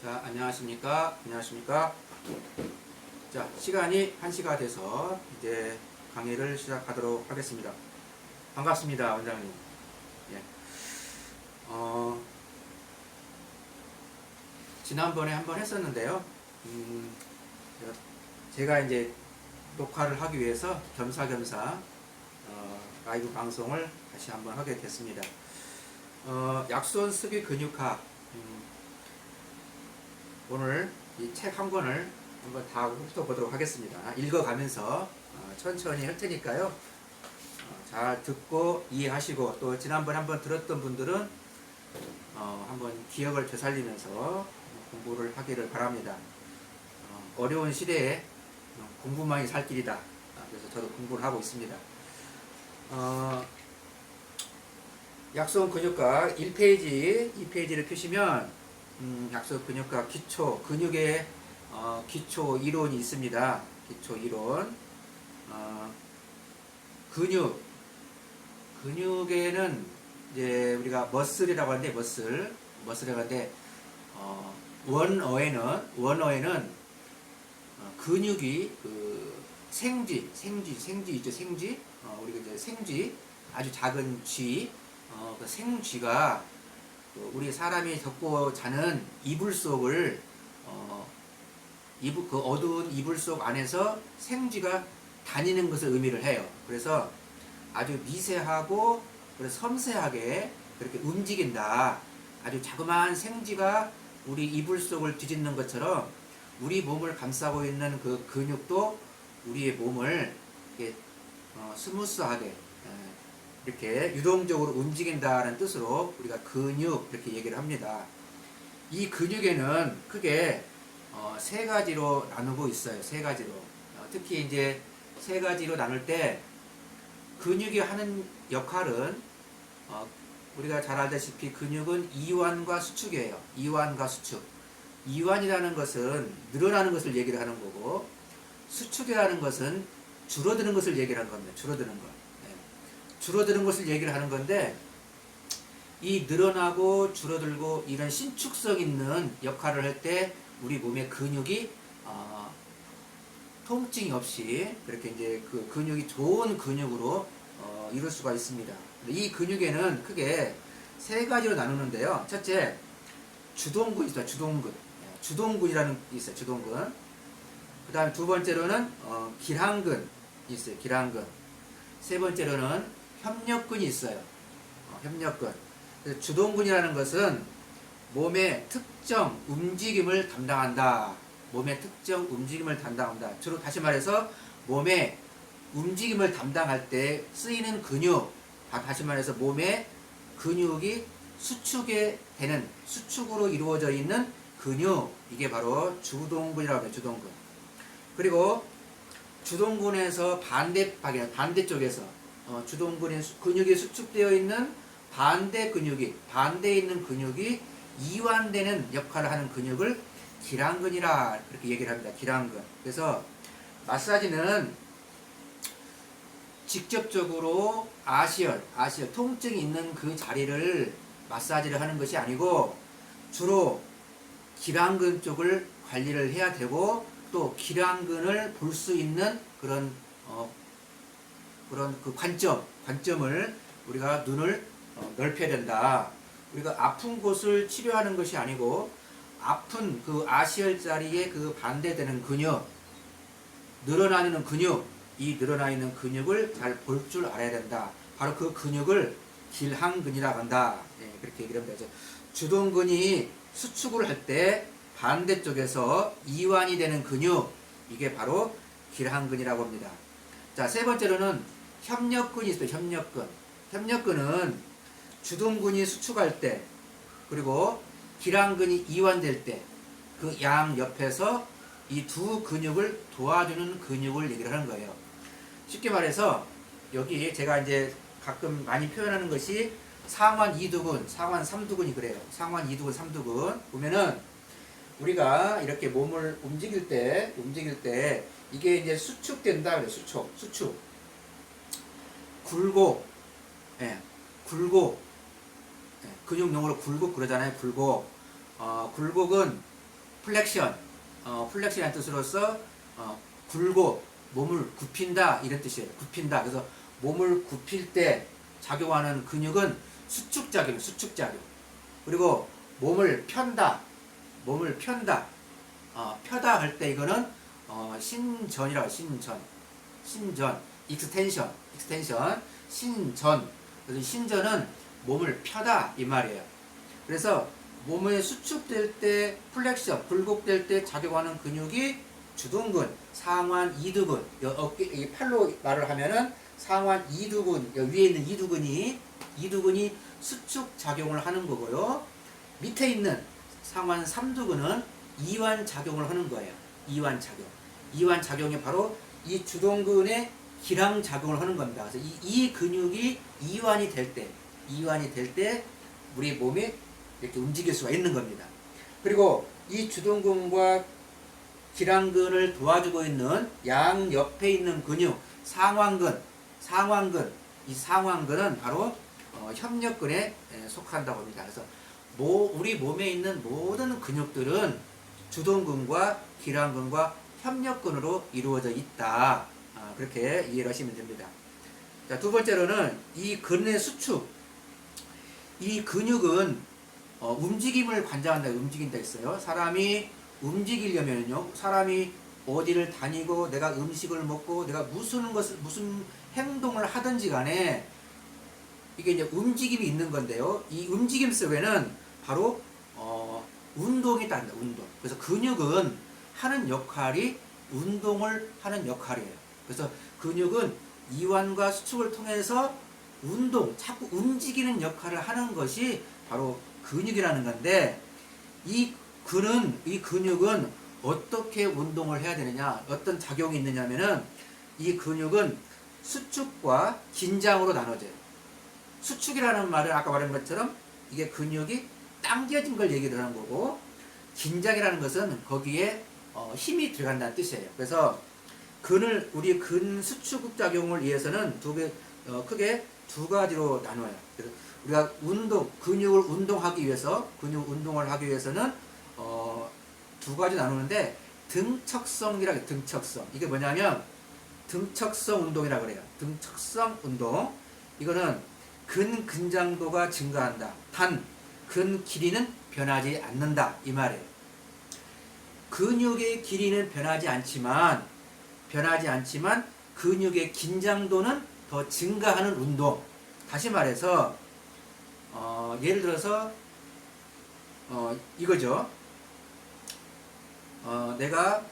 자, 안녕하십니까? 안녕하십니까? 자, 시간이 1시가 돼서 이제 강의를 시작하도록 하겠습니다. 반갑습니다, 원장님. 예. 지난번에 한번 했었는데요. 제가 이제 녹화를 하기 위해서 겸사겸사 라이브 방송을 다시 한번 하게 됐습니다. 약손 수비 근육학, 오늘 이 책 한 권을 한번 다 훑어보도록 하겠습니다. 읽어가면서 천천히 할 테니까요. 잘 듣고 이해하시고, 또 지난번에 한번 들었던 분들은 한번 기억을 되살리면서 공부를 하기를 바랍니다. 어려운 시대에 공부만이 살 길이다. 그래서 저도 공부를 하고 있습니다. 약손 근육학 1페이지, 2페이지를 펴시면 약손 근육학 기초, 근육의 기초 이론이 있습니다. 기초 이론. 근육에는 이제 우리가 머슬이라고 하는데, 머슬이라고 하는데, 원어에는 근육이 그 생쥐 있죠, 생쥐. 우리가 이제 생쥐, 아주 작은 쥐, 그 생쥐가 우리 사람이 덮고 자는 이불 속을 그 어두운 이불 속 안에서 생쥐가 다니는 것을 의미를 해요. 그래서 아주 미세하고 섬세하게 그렇게 움직인다. 아주 자그마한 생쥐가 우리 이불 속을 뒤집는 것처럼 우리 몸을 감싸고 있는 그 근육도 우리의 몸을 이렇게 스무스하게 이렇게 유동적으로 움직인다는 뜻으로 우리가 근육 이렇게 얘기를 합니다. 이 근육에는 크게 세 가지로 나누고 있어요. 세 가지로. 특히 이제 세 가지로 나눌 때 근육이 하는 역할은 우리가 잘 알다시피 근육은 이완과 수축이에요. 이완과 수축. 이완이라는 것은 늘어나는 것을 얘기를 하는 거고, 수축이라는 것은 줄어드는 것을 얘기를 하는 겁니다. 줄어드는 것. 줄어드는 것을 얘기를 하는 건데, 이 늘어나고 줄어들고 이런 신축성 있는 역할을 할 때 우리 몸의 근육이 통증이 없이 그렇게 이제 그 근육이 좋은 근육으로 이룰 수가 있습니다. 이 근육에는 크게 세 가지로 나누는데요. 첫째, 주동근 있어요. 주동근이라는 게 있어요. 주동근. 그 다음에 두 번째로는 기랑근이 있어요. 기랑근. 세 번째로는 협력근이 있어요. 협력근. 주동근이라는 것은 몸의 특정 움직임을 담당한다. 몸의 특정 움직임을 담당한다. 주로 다시 말해서 몸의 움직임을 담당할 때 쓰이는 근육, 다시 말해서 몸의 근육이 수축에 되는, 수축으로 이루어져 있는 근육, 이게 바로 주동근이라고 해요. 주동근. 그리고 주동근에서 반대쪽에서 근육이 수축되어 있는 반대에 있는 근육이 이완되는 역할을 하는 근육을 기랑근이라 그렇게 얘기를 합니다. 기랑근. 그래서 마사지는 직접적으로 아시얼 통증이 있는 그 자리를 마사지를 하는 것이 아니고, 주로 기랑근 쪽을 관리를 해야 되고, 또 기랑근을 볼 수 있는 그런 그 관점을 우리가 눈을 넓혀야 된다. 우리가 아픈 곳을 치료하는 것이 아니고, 아픈 그 아시얼 자리에 그 반대되는 근육, 늘어나는 근육, 이 늘어나 있는 근육을 잘 볼 줄 알아야 된다. 바로 그 근육을 길항근이라고 한다. 네, 그렇게 얘기를 합니다. 주동근이 수축을 할 때 반대쪽에서 이완이 되는 근육, 이게 바로 길항근이라고 합니다. 자, 세 번째로는 협력근이 있어요. 협력근은 주동근이 수축할 때, 그리고 기랑근이 이완될 때, 그 양 옆에서 이 두 근육을 도와주는 근육을 얘기를 하는 거예요. 쉽게 말해서 여기 제가 이제 가끔 많이 표현하는 것이 상완 2두근, 상완 3두근이 그래요. 상완 2두근, 3두근. 보면은 우리가 이렇게 몸을 움직일 때 이게 이제 수축된다 그래요. 수축. 굴곡. 근육용어로 굴곡 그러잖아요. 굴곡은 플렉션, 플렉션이라는 뜻으로서 굴고 몸을 굽힌다 이런 뜻이에요. 굽힌다. 그래서 몸을 굽힐 때 작용하는 근육은 수축작용, 수축작용. 그리고 몸을 편다, 몸을 편다, 펴다 할 때 이거는 신전이라고 신전, 익스텐션, 신전. 그래서 신전은 몸을 펴다 이 말이에요. 그래서 몸에 수축될 때 플렉션, 굴곡될 때 작용하는 근육이 주둔근, 상완 이두근, 어깨, 팔로 말을 하면은 상완 이두근, 위에 있는 이두근이 수축 작용을 하는 거고요. 밑에 있는 상완 삼두근은 이완 작용을 하는 거예요. 이완 작용. 이완 작용이 바로 이 주둔근의 기랑 작용을 하는 겁니다. 그래서 이 근육이 이완이 될 때 우리 몸에 이렇게 움직일 수가 있는 겁니다. 그리고 이 주둔근과 기랑근을 도와주고 있는 양 옆에 있는 근육, 상완근, 이 상완근은 바로 협력근에 속한다고 합니다. 그래서 우리 몸에 있는 모든 근육들은 주둔근과 기랑근과 협력근으로 이루어져 있다. 그렇게 이해를 하시면 됩니다. 자, 두 번째로는 이 근의 수축. 이 근육은 움직임을 관장한다, 움직인다 했어요. 사람이 움직이려면요, 사람이 어디를 다니고 내가 음식을 먹고 내가 무슨 행동을 하든지 간에 이게 이제 움직임이 있는 건데요. 이 움직임 속에는 바로 운동이 따른다. 운동. 그래서 근육은 하는 역할이 운동을 하는 역할이에요. 그래서 근육은 이완과 수축을 통해서 자꾸 움직이는 역할을 하는 것이 바로 근육이라는 건데, 이 근육은 어떻게 운동을 해야 되느냐, 어떤 작용이 있느냐면은 이 근육은 수축과 긴장으로 나눠져요. 수축이라는 말은 아까 말한 것처럼 이게 근육이 당겨진 걸 얘기를 하는 거고, 긴장이라는 것은 거기에 힘이 들어간다는 뜻이에요. 그래서 우리 근 수축 작용을 위해서는 크게 두 가지로 나눠요. 그래서 우리가 근육 운동을 하기 위해서는 두 가지 나누는데, 등척성이라고, 등척성. 이게 뭐냐면 등척성 운동이라고 그래요. 등척성 운동. 이거는 근장도가 증가한다. 단 근 길이는 변하지 않는다 이 말이에요. 근육의 길이는 변하지 않지만 근육의 긴장도는 더 증가하는 운동. 다시 말해서 예를 들어서 이거죠. 내가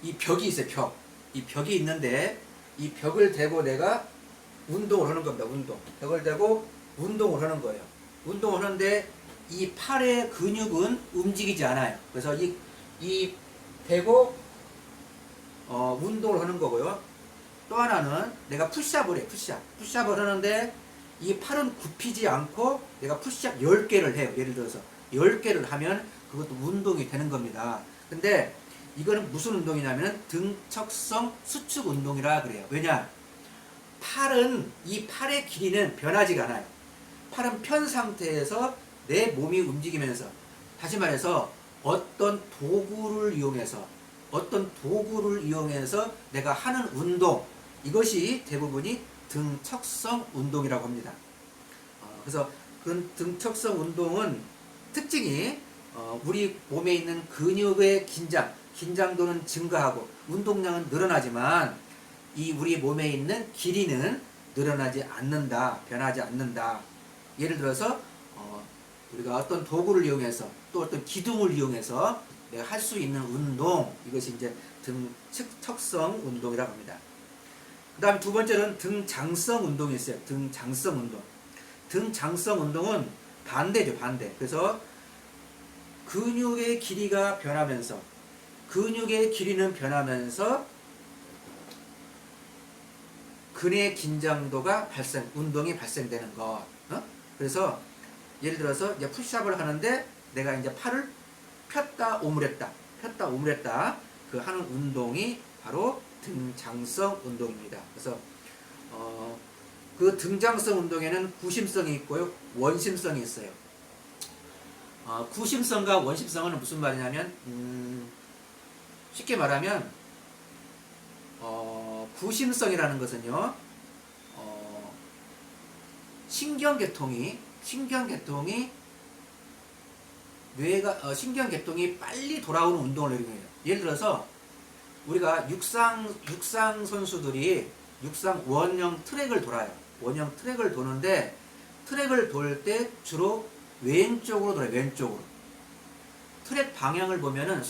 이 벽이 있어요. 이 벽이 있는데 이 벽을 대고 내가 운동을 하는 겁니다. 벽을 대고 운동을 하는 거예요. 운동을 하는데 이 팔의 근육은 움직이지 않아요. 그래서 이 대고 운동을 하는 거고요. 또 하나는 내가 푸시업을 해요. 푸시업을 하는데 이 팔은 굽히지 않고 내가 푸시업 10개를 해요. 예를 들어서 10개를 하면 그것도 운동이 되는 겁니다. 근데 이거는 무슨 운동이냐면 등척성 수축 운동이라 그래요. 왜냐? 이 팔의 길이는 변하지가 않아요. 팔은 편 상태에서 내 몸이 움직이면서, 다시 말해서 어떤 도구를 이용해서 내가 하는 운동, 이것이 대부분이 등척성 운동이라고 합니다. 그래서 그 등척성 운동은 특징이 우리 몸에 있는 근육의 긴장도는 증가하고 운동량은 늘어나지만 이 우리 몸에 있는 길이는 늘어나지 않는다, 변하지 않는다. 예를 들어서 우리가 어떤 도구를 이용해서 또 어떤 기둥을 이용해서 내가 할 수 있는 운동, 이것이 이제 등척성 운동이라고 합니다. 그 다음에 두 번째는 등장성 운동이 있어요. 등장성 운동은 반대죠, 반대. 그래서 근육의 길이는 변하면서 근의 긴장도가 운동이 발생되는 것. 그래서 예를 들어서 이제 푸시업을 하는데 내가 이제 팔을 폈다 오므렸다 그 하는 운동이 바로 등장성 운동입니다. 그래서 그 등장성 운동에는 구심성이 있고요, 원심성이 있어요. 구심성과 원심성은 무슨 말이냐면 쉽게 말하면 구심성이라는 것은요 신경계통이 신경계통이 빨리 돌아오는 운동을 얘기해요. 예를 들어서 우리가 육상 선수들이 육상 원형 트랙을 돌아요. 원형 트랙을 도는데 트랙을 돌 때 주로 왼쪽으로 돌아요. 왼쪽으로. 트랙 방향을 보면은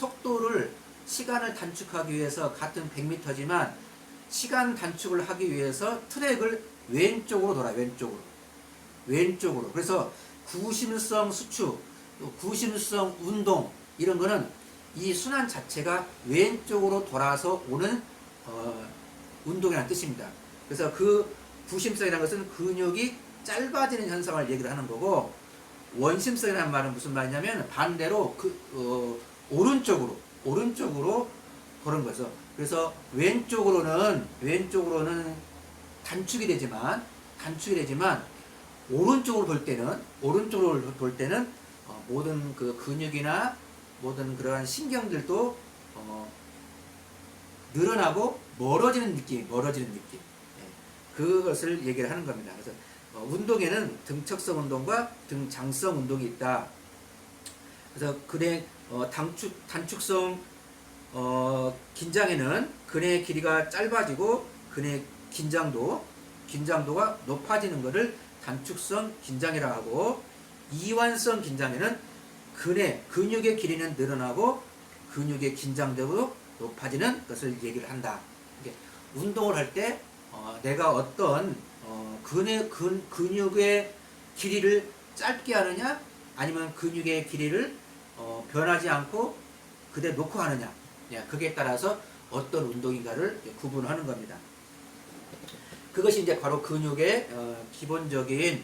시간을 단축하기 위해서 같은 100m지만 시간 단축을 하기 위해서 트랙을 왼쪽으로 돌아요. 왼쪽으로. 그래서 구심성 수축, 구심성 운동 이런 거는 이 순환 자체가 왼쪽으로 돌아서 오는 운동이라는 뜻입니다. 그래서 그 구심성이라는 것은 근육이 짧아지는 현상을 얘기를 하는 거고, 원심성이라는 말은 무슨 말이냐면 반대로 오른쪽으로 도는 거죠. 그래서 왼쪽으로는 단축이 되지만 오른쪽으로 돌 때는 모든 그 근육이나 모든 그러한 신경들도 늘어나고 멀어지는 느낌. 그것을 얘기를 하는 겁니다. 그래서 운동에는 등척성 운동과 등장성 운동이 있다. 그래서 단축성 긴장에는 근의 길이가 짧아지고 근의 긴장도가 높아지는 것을 단축성 긴장이라 하고, 이완성 긴장에는 근육의 길이는 늘어나고 근육의 긴장도도 높아지는 것을 얘기를 한다. 운동을 할 때 내가 어떤 근육의 길이를 짧게 하느냐 아니면 근육의 길이를 변하지 않고 그대로 놓고 하느냐, 그게 따라서 어떤 운동인가를 구분하는 겁니다. 그것이 이제 바로 근육의 기본적인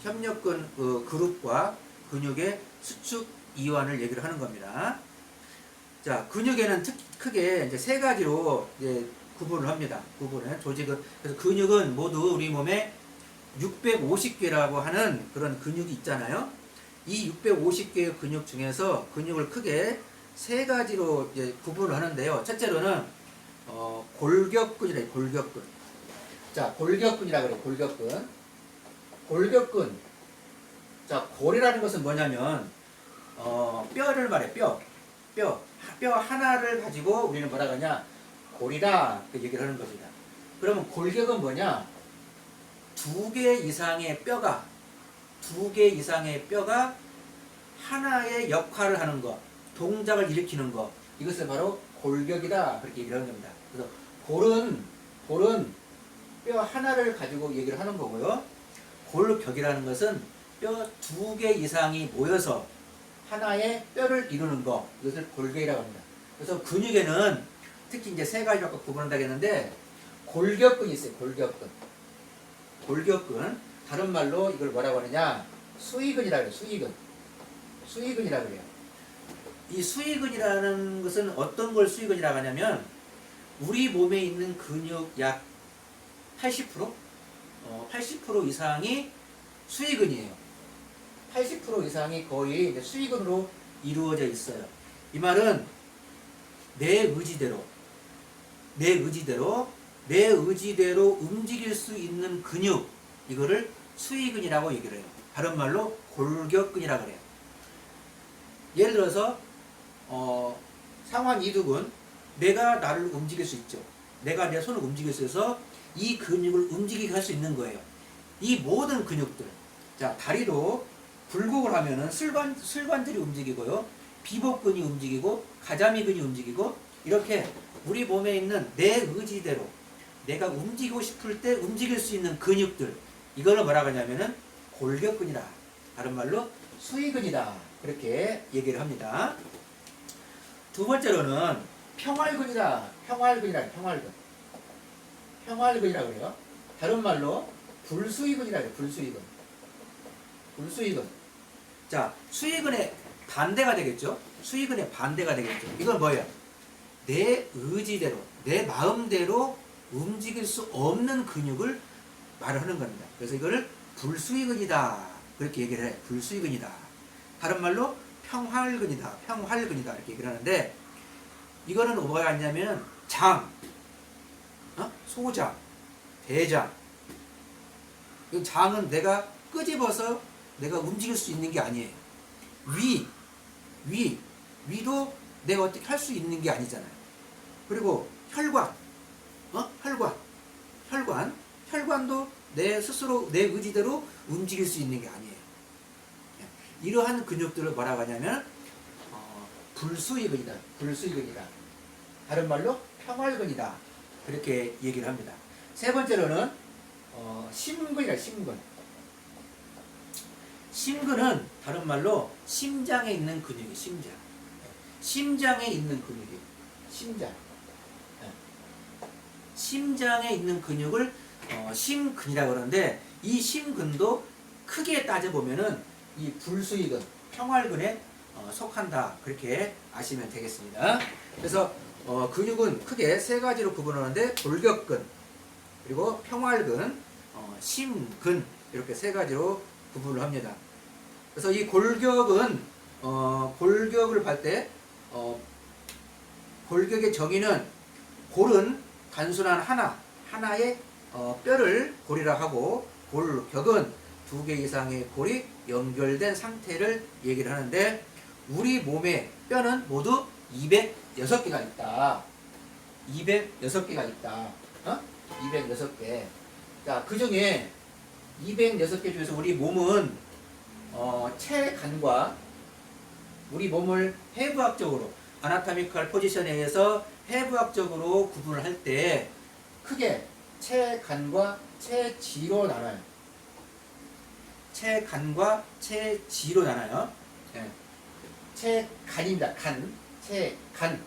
협력근 그룹과 근육의 수축 이완을 얘기를 하는 겁니다. 자, 근육에는 크게 이제 세 가지로 이제 구분을 합니다. 조직은. 그래서 근육은 모두 우리 몸에 650개라고 하는 그런 근육이 있잖아요. 이 650개의 근육 중에서 근육을 크게 세 가지로 이제 구분을 하는데요. 첫째로는 골격근이래요. 골격근. 자, 골격근이라 그래요. 골격근. 자, 골이라는 것은 뭐냐면 뼈를 말해. 뼈 하나를 가지고 우리는 뭐라 하냐, 골이다, 그 얘기를 하는 것이다. 그러면 골격은 뭐냐? 두 개 이상의 뼈가 하나의 역할을 하는 것, 동작을 일으키는 것, 이것을 바로 골격이다, 그렇게 얘기를 하는 겁니다. 그래서 골은 뼈 하나를 가지고 얘기를 하는 거고요. 골격이라는 것은 뼈 두 개 이상이 모여서 하나의 뼈를 이루는 것, 이것을 골격이라고 합니다. 그래서 근육에는 특히 이제 세 가지로 구분한다고 했는데, 골격근이 있어요. 골격근. 다른 말로 이걸 뭐라고 하느냐, 수위근이라고 해요. 수위근이라고 그래요. 이 수위근이라는 것은 어떤 걸 수위근이라고 하냐면, 우리 몸에 있는 근육 약 80%? 80% 이상이 수위근이에요. 80% 이상이 거의 이제 수위근으로 이루어져 있어요. 이 말은 내 의지대로 움직일 수 있는 근육, 이거를 수위근이라고 얘기를 해요. 다른 말로 골격근이라고 그래요. 예를 들어서 상완 이두근, 내가 나를 움직일 수 있죠. 내가 내 손을 움직일 수 있어서 이 근육을 움직이게 할 수 있는 거예요. 이 모든 근육들. 자, 다리도 굴곡을 하면은 슬관절이 움직이고요, 비복근이 움직이고 가자미근이 움직이고, 이렇게 우리 몸에 있는 내 의지대로 내가 움직이고 싶을 때 움직일 수 있는 근육들, 이거를 뭐라고 하냐면은 골격근이다, 다른 말로 수위근이다, 그렇게 얘기를 합니다. 두 번째로는 평활근이다. 평활근이라고 그래요. 다른 말로 불수위근이라고 해요. 불수위근. 자, 수위근의 반대가 되겠죠. 이건 뭐예요? 내 의지대로, 내 마음대로 움직일 수 없는 근육을 말을 하는 겁니다. 그래서 이거를 불수위근이다, 그렇게 얘기를 해. 불수의근이다. 다른 말로 평활근이다. 평활근이다. 이렇게 얘기를 하는데, 이거는 뭐가 있냐면 장, 소장, 대장. 이 장은 내가 끄집어서 내가 움직일 수 있는 게 아니에요. 위도 내가 어떻게 할 수 있는 게 아니잖아요. 그리고 혈관, 혈관도 내 스스로 내 의지대로 움직일 수 있는 게 아니에요. 이러한 근육들을 뭐라고 하냐면 불수의근이다. 불수의근이다. 다른 말로 평활근이다. 그렇게 얘기를 합니다. 세 번째로는 심근이다. 심근은 다른 말로 심장에 있는 근육이 심장에 있는 근육이 심장에 있는 근육을 심근이라고 그러는데, 이 심근도 크게 따져보면은 이 불수의근, 평활근에 속한다. 그렇게 아시면 되겠습니다. 그래서 근육은 크게 세 가지로 구분하는데, 골격근, 그리고 평활근, 심근, 이렇게 세 가지로 구분을 합니다. 그래서 이 골격은 골격을 볼 때 골격의 정의는, 골은 단순한 하나의 뼈를 골이라 하고, 골격은 두 개 이상의 골이 연결된 상태를 얘기를 하는데, 우리 몸의 뼈는 모두 206개가 있다. 206개가 있다. 206개. 자, 그 중에 206개 중에서 우리 몸은 체간과, 우리 몸을 해부학적으로 아나토미컬 포지션에 의해서 해부학적으로 구분을 할 때 크게 체간과 체지로 나눠요. 체간과 체지로 나눠요. 네. 체간입니다. 체간,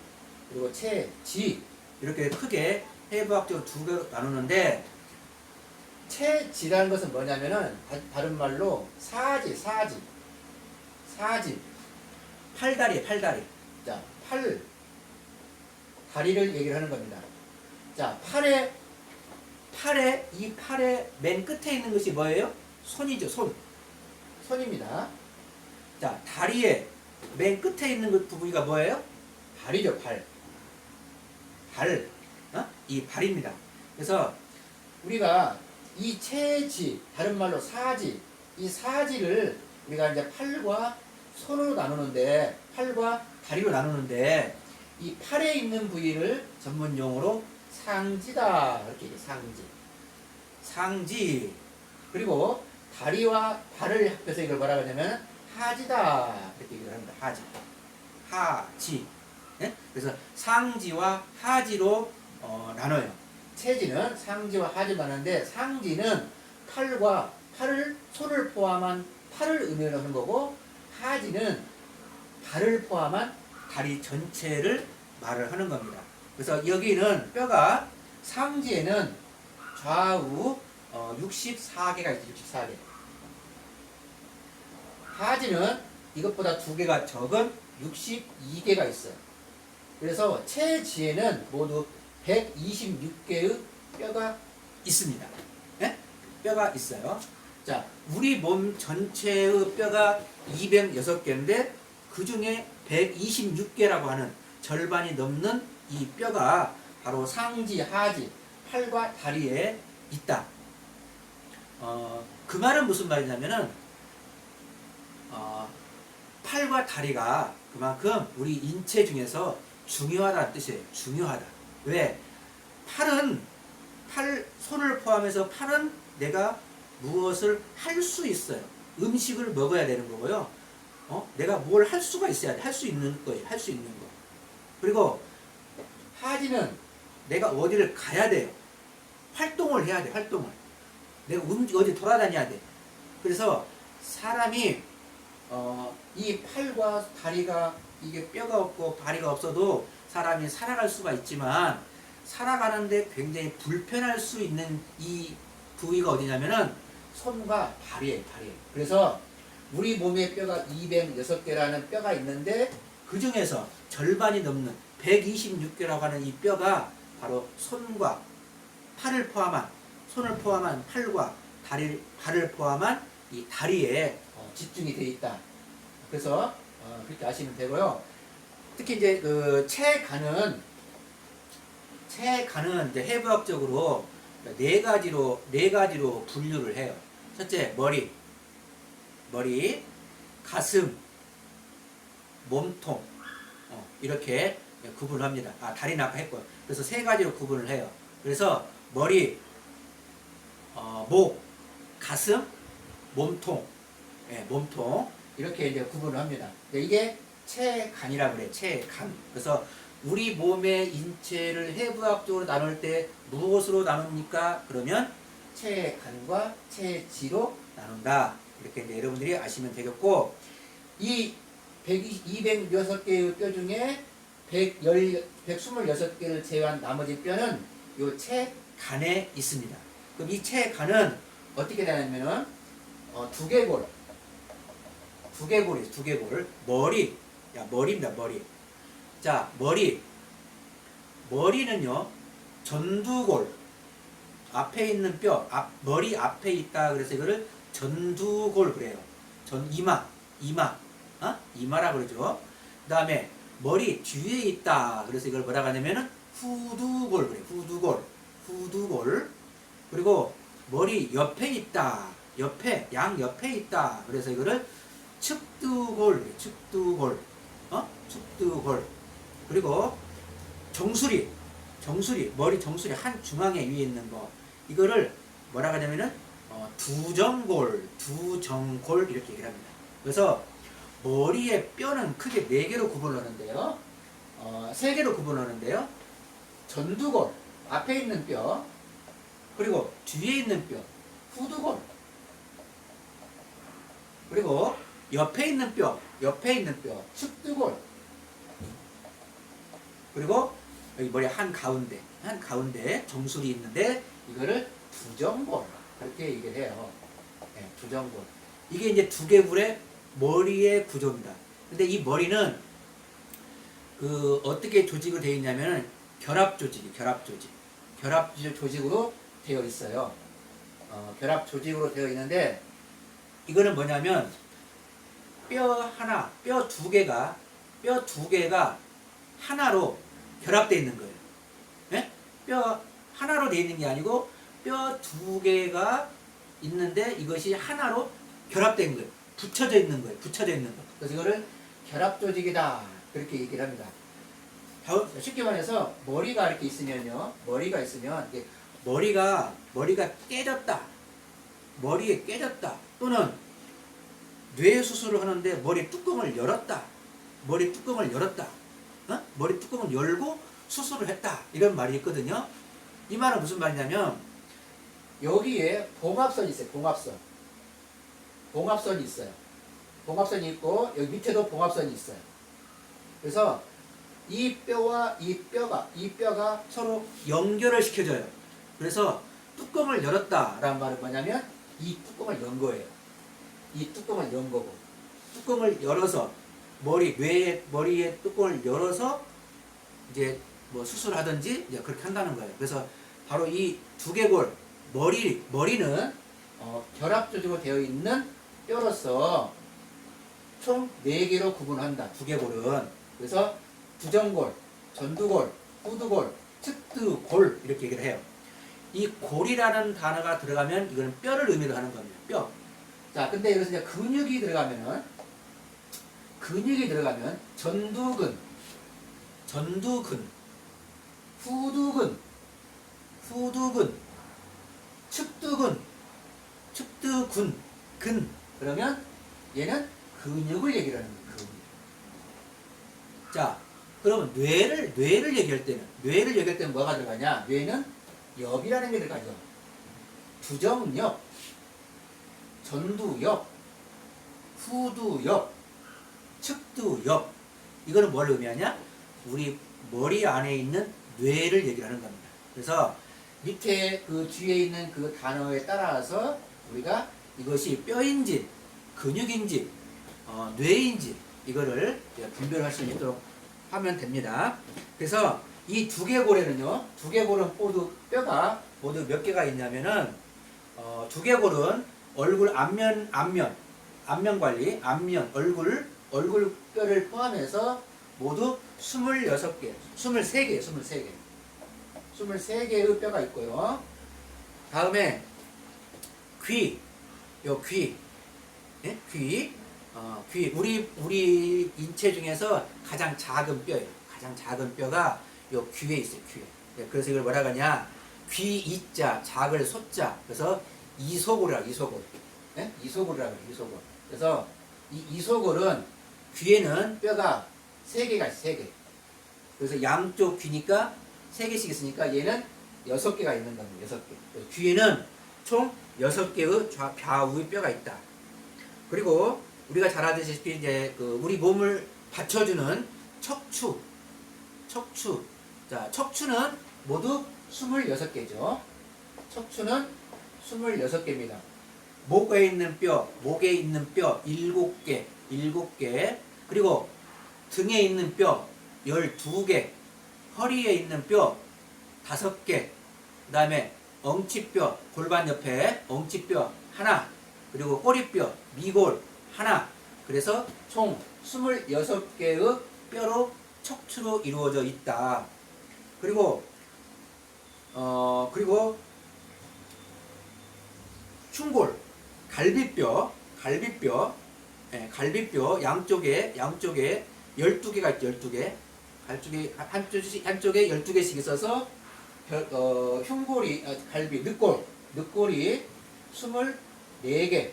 그리고 체지, 이렇게 크게 해부학적으로 두 개로 나누는데, 체지라는 것은 뭐냐면은 다른 말로 사지, 팔다리. 자, 다리를 얘기를 하는 겁니다. 자, 이 팔의 맨 끝에 있는 것이 뭐예요? 손이죠, 손입니다. 자, 다리의 맨 끝에 있는 그 부분이 뭐예요? 발이죠, 발. 이 발입니다. 그래서 우리가 이 체지, 다른 말로 사지, 이 사지를 우리가 이제 팔과 손으로 나누는데, 팔과 다리로 나누는데, 이 팔에 있는 부위를 전문 용어로 상지다. 이렇게 얘기해요. 상지. 그리고 다리와 발을 합해서 이걸 뭐라고 하냐면 하지다. 이렇게 얘기를 합니다. 하지. 네? 그래서 상지와 하지로 나눠요. 체지는 상지와 하지로 나누는데, 상지는 손을 포함한 팔을 의미를 하는 거고, 하지는 발을 포함한 다리 전체를 말을 하는 겁니다. 그래서 여기는 뼈가, 상지에는 좌우 64개가 있어요. 64개. 하지는 이것보다 2개가 적은 62개가 있어요. 그래서 체지에는 모두 126개의 뼈가 있습니다. 네? 뼈가 있어요. 자, 우리 몸 전체의 뼈가 206개인데, 그 중에 126개라고 하는 절반이 넘는 이 뼈가 바로 상지, 하지, 팔과 다리에 있다. 그 말은 무슨 말이냐면은, 팔과 다리가 그만큼 우리 인체 중에서 중요하다는 뜻이에요. 중요하다. 왜? 손을 포함해서 팔은 내가 무엇을 할 수 있어요. 음식을 먹어야 되는 거고요. 내가 뭘 할 수가 있어야 돼. 할 수 있는 거예요. 할 수 있는 거. 그리고 하지는 내가 어디를 가야 돼요. 활동을 해야 돼. 활동을. 내가 어디 돌아다녀야 돼. 그래서 사람이 이 팔과 다리가, 이게 뼈가 없고 다리가 없어도 사람이 살아갈 수가 있지만, 살아가는데 굉장히 불편할 수 있는 이 부위가 어디냐면은 손과 발이에요. 그래서 우리 몸의 뼈가 206개라는 뼈가 있는데, 그 중에서 절반이 넘는 126개라고 하는 이 뼈가 바로 손을 포함한 팔과 발을 포함한 이 다리에 집중이 되어 있다. 그래서 그렇게 아시면 되고요. 특히 이제 그 체간은 이제 해부학적으로 네 가지로 분류를 해요. 첫째, 머리, 가슴, 몸통, 이렇게 구분을 합니다. 다리는 아까 했고요. 그래서 세 가지로 구분을 해요. 그래서 머리, 목, 가슴, 몸통, 몸통 이렇게 이제 구분을 합니다. 이게 체간이라고 그래요. 체간. 그래서 우리 몸의 인체를 해부학적으로 나눌 때 무엇으로 나눕니까? 그러면 체간과 체지로 나눈다. 이렇게 이제 여러분들이 아시면 되겠고, 이 206개의 뼈 중에 126개를 제외한 나머지 뼈는 이 체간에 있습니다. 그럼 이 체간은 어떻게 되냐면은 두개골. 머리입니다. 머리. 자, 머리는요, 전두골 앞에 있는 뼈, 머리 앞에 있다. 그래서 이거를 전두골 그래요. 이마라 그러죠. 그 다음에 머리 뒤에 있다. 그래서 이걸 뭐라고 하냐면은 후두골 그래요. 후두골. 그리고 머리 옆에 있다. 양 옆에 있다. 그래서 이거를 측두골. 그리고 정수리, 머리 정수리 한 중앙에 위에 있는 거. 이거를 뭐라고 하냐면은 두정골 이렇게 얘기를 합니다. 그래서 머리의 뼈는 크게 4개로 구분하는데요. 3개로 구분하는데요. 전두골, 앞에 있는 뼈, 그리고 뒤에 있는 뼈, 후두골, 그리고 옆에 있는 뼈, 측두골, 그리고 여기 머리 한 가운데 정수리 있는데 이거를 두정골 그렇게 얘기를 해요. 두정골. 이게 이제 두개골의 머리의 구조입니다. 근데 이 머리는 그 어떻게 조직을 되어 있냐면은 결합 조직으로 되어 있어요. 결합 조직으로 되어 있는데 이거는 뭐냐면 뼈 두 개가 하나로 결합되어 있는 거예요. 네? 뼈 하나로 되어 있는 게 아니고 뼈 두 개가 있는데 이것이 하나로 결합된 거예요. 붙여져 있는 거. 그래서 이거를 결합 조직이다. 그렇게 얘기를 합니다. 쉽게 말해서 머리가 이렇게 있으면요. 머리가 깨졌다. 머리에 깨졌다. 또는 뇌 수술을 하는데 머리 뚜껑을 열었다. 머리 뚜껑을 열고 수술을 했다. 이런 말이 있거든요. 이 말은 무슨 말이냐면 여기에 봉합선이 있어요. 봉합선이 있어요. 봉합선이 있고 여기 밑에도 봉합선이 있어요. 그래서 이 뼈와 이 뼈가 서로 연결을 시켜줘요. 그래서 뚜껑을 열었다라는 말은 뭐냐면 이 뚜껑을 연 거예요. 뚜껑을 열어서 머리에 뚜껑을 열어서 이제 뭐 수술하든지 이제 그렇게 한다는 거예요. 그래서 바로 이 두개골 머리는 결합 조직으로 되어 있는 뼈로서 총 4개로 구분한다. 두개골은. 그래서 두정골, 전두골, 후두골, 측두골 이렇게 얘기를 해요. 이 골이라는 단어가 들어가면 이거는 뼈를 의미로 하는 겁니다. 뼈. 자, 근데 여기서 이제 근육이 들어가면 전두근, 후두근, 측두근, 그러면 얘는 근육을 얘기를 하는 거예요. 근육. 자, 그러면 뇌를 얘기할 때는 뭐가 들어가냐? 뇌는 엽이라는 게 들어가죠. 두정엽, 전두엽, 후두엽, 측두엽. 이거는 뭘 의미하냐? 우리 머리 안에 있는 뇌를 얘기를 하는 겁니다. 그래서 밑에 그 뒤에 있는 그 단어에 따라서 우리가 이것이 뼈인지 근육인지 뇌인지 이거를 분별할 수 있도록 하면 됩니다. 그래서 이 두개골은 모두 뼈가 모두 몇 개가 있냐면은 두개골은 얼굴 안면 관리, 얼굴 뼈를 포함해서 모두 26개, 23개의 뼈가 있고요. 다음에 귀, 예? 귀, 우리 인체 중에서 가장 작은 뼈예요. 가장 작은 뼈가 요 귀에 있어요, 귀에. 예, 그래서 이걸 뭐라 하냐? 귀 이자, 작을 소자. 그래서 이소골이라고, 이소골. 예? 이소골이라고, 이소골. 그래서 이 이소골은 귀에는 뼈가 3개가 있어요, 3개. 그래서 양쪽 귀니까 3개씩 있으니까 얘는 6개가 있는 겁니다, 6개. 귀에는 총 6개의 좌우의 뼈가 있다. 그리고 우리가 잘 아시다시피 이제 우리 몸을 받쳐주는 척추. 자, 척추는 모두 26개죠. 척추는 26개입니다. 목에 있는 뼈 7개. 그리고 등에 있는 뼈 12개. 허리에 있는 뼈 5개. 그 다음에 엉치뼈, 골반 옆에 엉치뼈 하나. 그리고 꼬리뼈, 미골 하나. 그래서 총 26개의 뼈로 척추로 이루어져 있다. 그리고 흉골, 갈비뼈, 예, 갈비뼈 양쪽에 12개가 있죠. 12개. 한쪽에 12개씩 있어서 흉골이, 갈비, 늑골이 24개.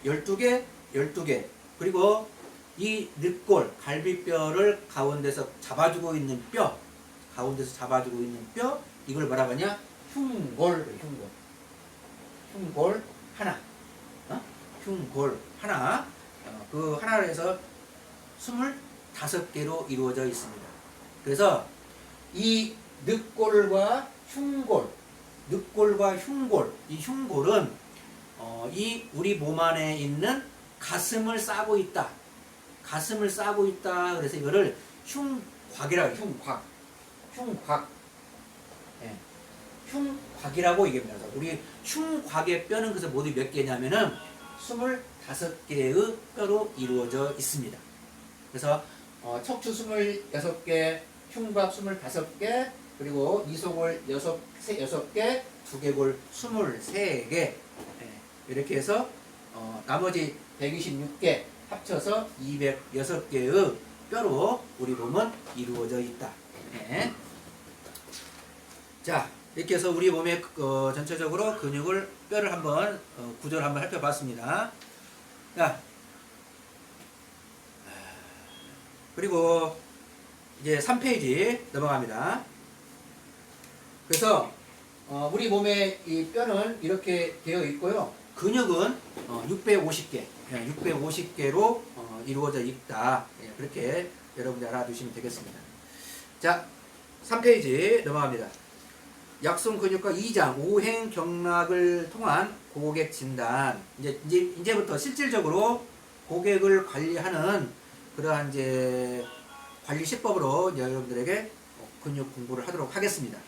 12개. 그리고 이 늑골, 갈비뼈를 가운데서 잡아주고 있는 뼈, 이걸 뭐라고 하냐? 흉골 하나. 흉골 하나. 그 하나를 해서 25개로 이루어져 있습니다. 그래서 이 늑골과 흉골, 이 흉골은 이 우리 몸 안에 있는 가슴을 싸고 있다. 그래서 이거를 흉곽이라고 해요. 흉곽. 예. 흉곽이라고 얘기합니다. 우리 흉곽의 뼈는 그래서 모두 몇 개냐면은 25개의 뼈로 이루어져 있습니다. 그래서 척추 26개, 흉곽 25개, 그리고 이소골 6개, 두개골 23개. 예. 이렇게 해서 나머지 126개 합쳐서 206개의 뼈로 우리 몸은 이루어져 있다. 네. 자, 이렇게 해서 우리 몸의 전체적으로 뼈를 한번 구조를 한번 살펴봤습니다. 자, 그리고 이제 3페이지 넘어갑니다. 그래서 우리 몸의 이 뼈는 이렇게 되어 있고요. 근육은 650개로 이루어져 있다. 그렇게 여러분들 알아두시면 되겠습니다. 자, 3페이지 넘어갑니다. 약손 근육과 2장 오행 경락을 통한 고객 진단. 이제부터 실질적으로 고객을 관리하는 그러한 이제 관리 시법으로 여러분들에게 근육 공부를 하도록 하겠습니다.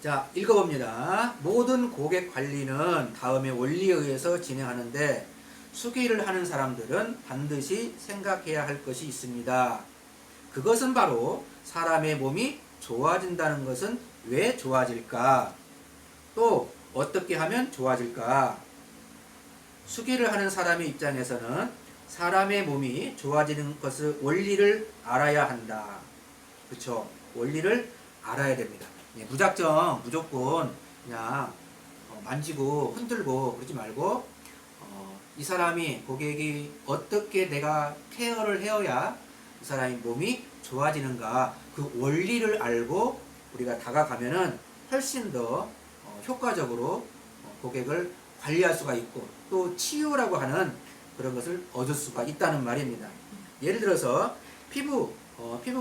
자, 읽어봅니다. 모든 고객 관리는 다음의 원리에 의해서 진행하는데 수기를 하는 사람들은 반드시 생각해야 할 것이 있습니다. 그것은 바로 사람의 몸이 좋아진다는 것은 왜 좋아질까? 또 어떻게 하면 좋아질까? 수기를 하는 사람의 입장에서는 사람의 몸이 좋아지는 것을 원리를 알아야 한다. 그렇죠? 원리를 알아야 됩니다. 무조건 그냥 만지고 흔들고 그러지 말고 이 사람이 고객이 어떻게 내가 케어를 해야 이 사람의 몸이 좋아지는가 그 원리를 알고 우리가 다가가면은 훨씬 더 효과적으로 고객을 관리할 수가 있고 또 치유라고 하는 그런 것을 얻을 수가 있다는 말입니다. 예를 들어서 피부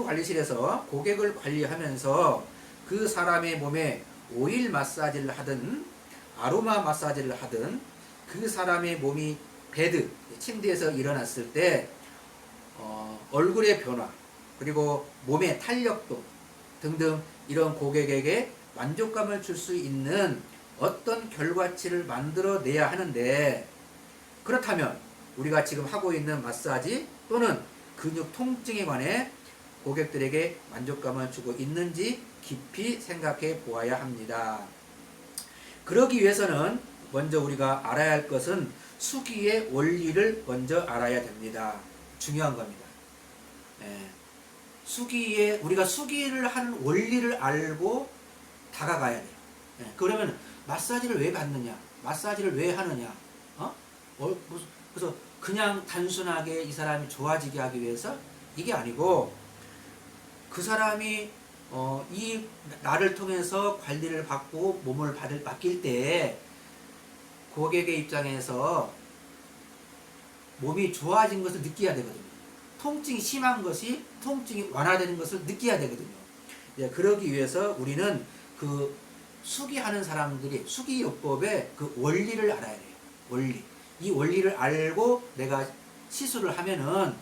관리실에서 고객을 관리하면서 그 사람의 몸에 오일 마사지를 하든 아로마 마사지를 하든 그 사람의 몸이 침대에서 일어났을 때 얼굴의 변화 그리고 몸의 탄력도 등등 이런 고객에게 만족감을 줄 수 있는 어떤 결과치를 만들어내야 하는데, 그렇다면 우리가 지금 하고 있는 마사지 또는 근육 통증에 관해 고객들에게 만족감을 주고 있는지 깊이 생각해 보아야 합니다. 그러기 위해서는 먼저 우리가 알아야 할 것은 수기의 원리를 먼저 알아야 됩니다. 중요한 겁니다. 우리가 수기를 하는 원리를 알고 다가가야 돼요. 그러면 마사지를 왜 받느냐? 마사지를 왜 하느냐? 그래서 그냥 단순하게 이 사람이 좋아지게 하기 위해서 이게 아니고, 그 사람이 이 나를 통해서 관리를 받고 몸을 맡길 때 고객의 입장에서 몸이 좋아진 것을 느껴야 되거든요. 통증이 심한 것이 통증이 완화되는 것을 느껴야 되거든요. 그러기 위해서 우리는 그 수기하는 사람들이 수기요법의 그 원리를 알아야 돼요. 원리. 이 원리를 알고 내가 시술을 하면은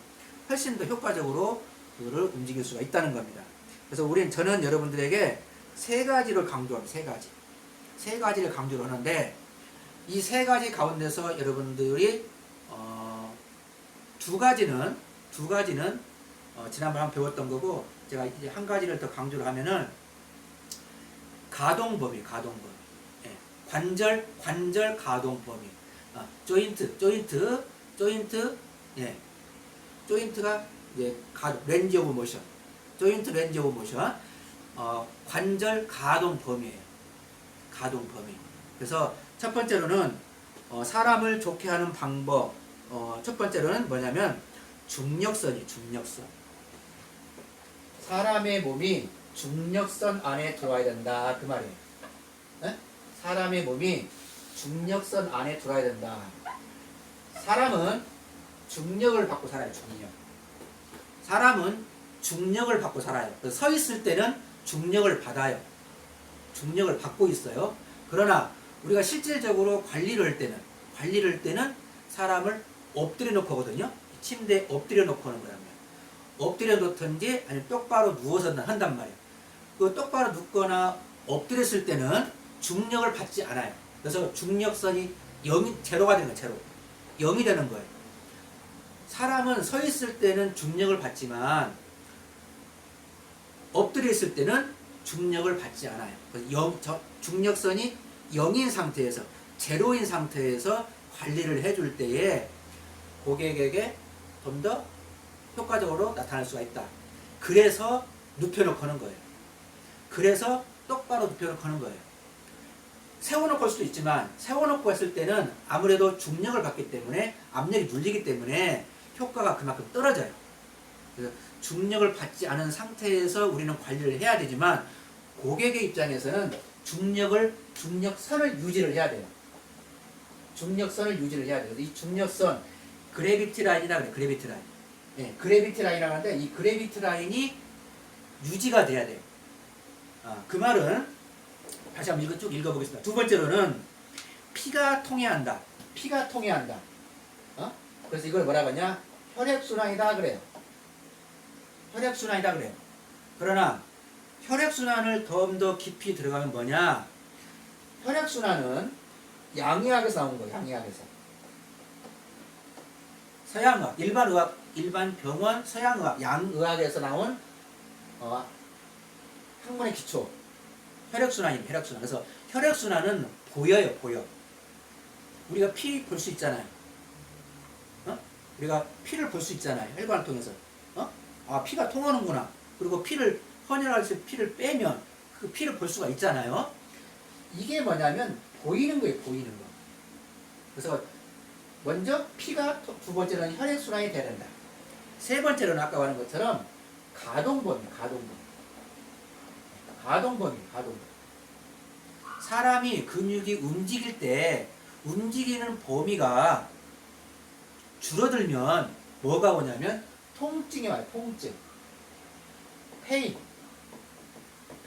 훨씬 더 효과적으로 그거를 움직일 수가 있다는 겁니다. 그래서 저는 여러분들에게 세 가지를 강조합니다. 세 가지를 강조를 하는데, 이 세 가지 가운데서 여러분들이 두 가지는 지난번에 한번 배웠던 거고, 제가 이제 한 가지를 더 강조를 하면은 가동 범위. 관절 가동 범위. 조인트가 이제 렌지 오브 모션. 조인트 렌지 오브 모션. 관절 가동 범위예요. 가동 범위. 그래서 첫 번째로는 사람을 좋게 하는 방법. 첫 번째로는 뭐냐면 중력선. 사람의 몸이 중력선 안에 들어와야 된다, 그 말이에요. 사람의 몸이 중력선 안에 들어와야 된다. 사람은 중력을 받고 살아요. 사람은 중력을 받고 살아요. 서 있을 때는 중력을 받아요. 중력을 받고 있어요. 그러나 우리가 실질적으로 관리를 할 때는 사람을 엎드려 놓고 하거든요. 침대에 엎드려 놓고 하는 거란 말이에요. 엎드려 놓든지 아니면 똑바로 누워서 한단 말이에요. 그 똑바로 눕거나 엎드렸을 때는 중력을 받지 않아요. 그래서 중력선이 제로가 되는 거예요. 0이 되는 거예요. 사람은 서 있을 때는 중력을 받지만 엎드려 있을 때는 중력을 받지 않아요. 중력선이 0인 상태에서, 제로인 상태에서 관리를 해줄 때에 고객에게 좀 더 효과적으로 나타날 수가 있다. 그래서 눕혀놓고 하는 거예요. 그래서 똑바로 눕혀놓고 하는 거예요. 세워놓고 할 수도 있지만, 세워놓고 했을 때는 아무래도 중력을 받기 때문에, 압력이 눌리기 때문에 효과가 그만큼 떨어져요. 그래서 중력을 받지 않은 상태에서 우리는 관리를 해야 되지만, 고객의 입장에서는 중력선을 유지를 해야 돼요. 중력선을 유지를 해야 돼요. 이 중력선, 그래비티 라인이라고 해요. 그래비티 라인. 그래비티 라인이라고 하는데, 이 그래비티 라인이 유지가 돼야 돼요. 그 말은 다시 한번 쭉 읽어보겠습니다. 두 번째로는 피가 통해한다. 그래서 이걸 뭐라고 하냐? 혈액순환이다 그래요. 그러나 혈액순환을 좀 더 깊이 들어가면 뭐냐? 혈액순환은 양의학에서 나온 거예요. 양의학에서. 서양의학, 일반의학, 일반 병원, 서양의학, 양의학에서 나온 학문의 기초. 혈액순환입니다. 혈액순환. 그래서 혈액순환은 보여요. 우리가 피 볼 수 있잖아요. 우리가 피를 볼 수 있잖아요. 혈관을 통해서. 피가 통하는구나. 그리고 헌혈할 때 피를 빼면 그 피를 볼 수가 있잖아요. 이게 뭐냐면 보이는 거예요. 그래서 먼저 피가, 두 번째는 혈액순환이 돼야 된다. 세 번째로는 아까 말한 것처럼 가동범위. 사람이 근육이 움직일 때 움직이는 범위가 줄어들면 뭐가 오냐면 통증이 와요.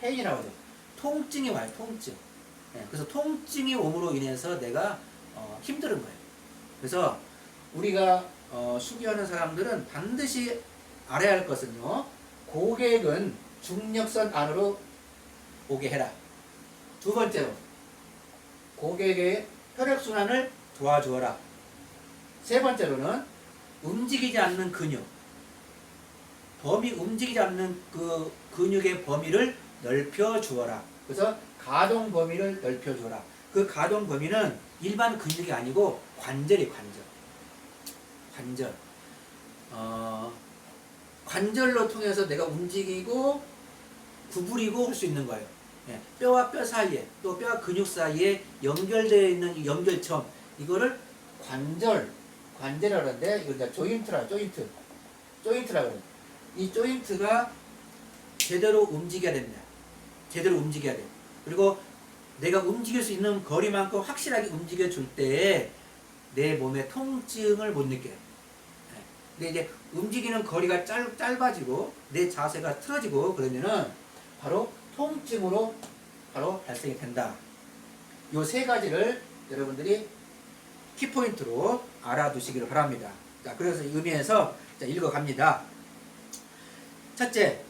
페인이라고 하죠. 통증이 와요. 그래서 통증이 옴으로 인해서 내가 힘든 거예요. 그래서 우리가 수기하는 사람들은 반드시 알아야 할 것은요, 고객은 중력선 안으로 오게 해라. 두 번째로 고객의 혈액순환을 도와주어라. 세 번째로는 움직이지 않는 근육. 움직이지 않는 그 근육의 범위를 넓혀주어라. 그래서 가동 범위를 넓혀주어라. 그 가동 범위는 일반 근육이 아니고 관절이 관절. 관절로 통해서 내가 움직이고 구부리고 할 수 있는 거예요. 예, 뼈와 뼈 사이에 또 뼈와 근육 사이에 연결되어 있는 이 연결점, 이거를 관절이라고 하는데 이거 이제 조인트라 그래요. 이 조인트가 제대로 움직여야 됩니다. 제대로 움직여야 돼. 그리고 내가 움직일 수 있는 거리만큼 확실하게 움직여 줄 때 내 몸에 통증을 못 느껴요. 예. 근데 이제 움직이는 거리가 짧아지고 내 자세가 틀어지고 그러면은 바로 통증으로 바로 발생이 된다. 요 세 가지를 여러분들이 키포인트로 알아두시기를 바랍니다. 자, 그래서 이 의미에서 자, 읽어갑니다. 첫째,